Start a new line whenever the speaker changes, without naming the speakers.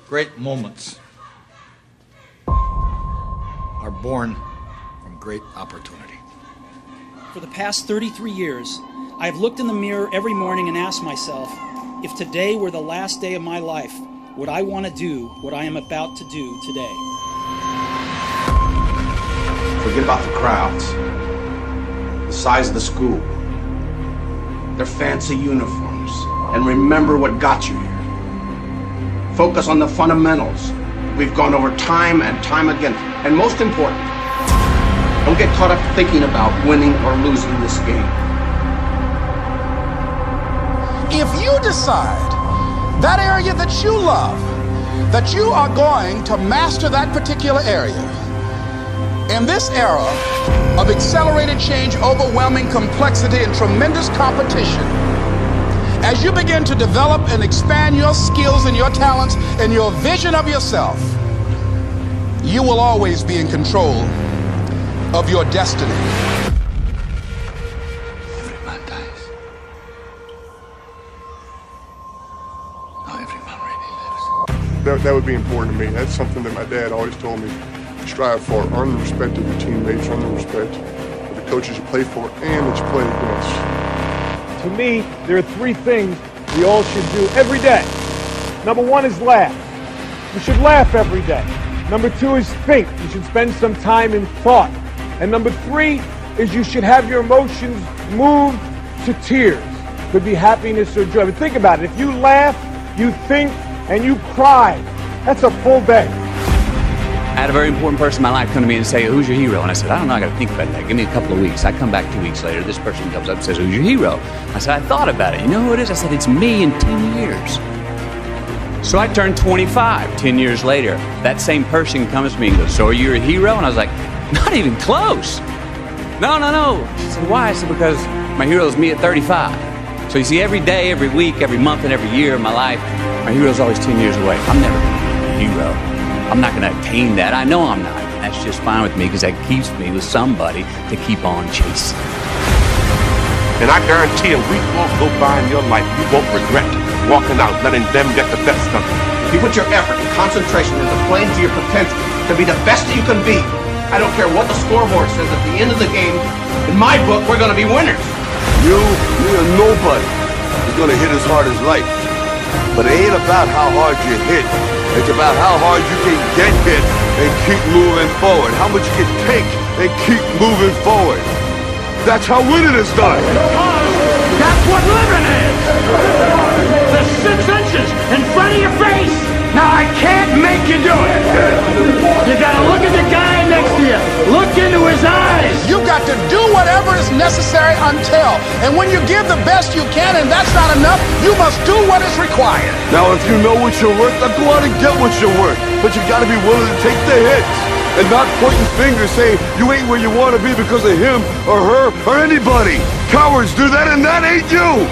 Great moments are born from great opportunity.
For the past 33 years, I have looked in the mirror every morning and asked myself, if today were the last day of my life, would I want to do what I am about to do today?
Forget about the crowds, the size of the school, their fancy uniforms, and remember what got you here. Focus on the fundamentals we've gone over time and time again. And most important, don't get caught up thinking about winning or losing this game.
If you decide that area that you love, that you are going to master that particular area, in this era of accelerated change, overwhelming complexity, and tremendous competition, as you begin to develop and expand your skills and your talents and your vision of yourself, you will always be in control of your destiny.
Every man dies. Not every man really lives.
That would be important to me. That's something that my dad always told me. Strive for, earn the respect of your teammates, earn the respect of the coaches you play for and that you play against.
To me, there are three things we all should do every day. Number one is laugh. You should laugh every day. Number two is think. You should spend some time in thought. And number three is you should have your emotions moved to tears. Could be happiness or joy. But think about it. If you laugh, you think, and you cry, that's a full day.
I had a very important person in my life come to me and say, who's your hero? And I said, I don't know, I got to think about that. Give me a couple of weeks. I come back 2 weeks later. This person comes up and says, who's your hero? I said, I thought about it. You know who it is? I said, it's me in 10 years. So I turned 25 10 years later. That same person comes to me and goes, so are you a hero? And I was like, not even close. No. She said, why? I said, because my hero is me at 35. So you see, every day, every week, every month, and every year of my life, my hero is always 10 years away. I'm never going to be a hero. I'm not going to attain that. I know I'm not. And that's just fine with me because that keeps me with somebody to keep on chasing.
And I guarantee a week won't go by in your life you won't regret walking out, letting them get the best of you. If you put your effort and concentration into playing to your potential, to be the best that you can be, I don't care what the scoreboard says at the end of the game, in my book, we're going to be winners.
Me or nobody is going to hit as hard as life. But it ain't about how hard you hit. It's about how hard you can get hit and keep moving forward. How much you can take and keep moving forward. That's how winning is done.
That's what living is. The 6 inches in front of your face. Now I can't make you do it. You gotta look at the guy next to you. Look into his eyes.
You got to do whatever is necessary until. And when you give the best you can and that's not enough, you must do what is required.
Now if you know what you're worth, then go out and get what you're worth. But you gotta be willing to take the hits. And not pointing fingers saying you ain't where you want to be because of him or her or anybody. Cowards do that and that ain't you.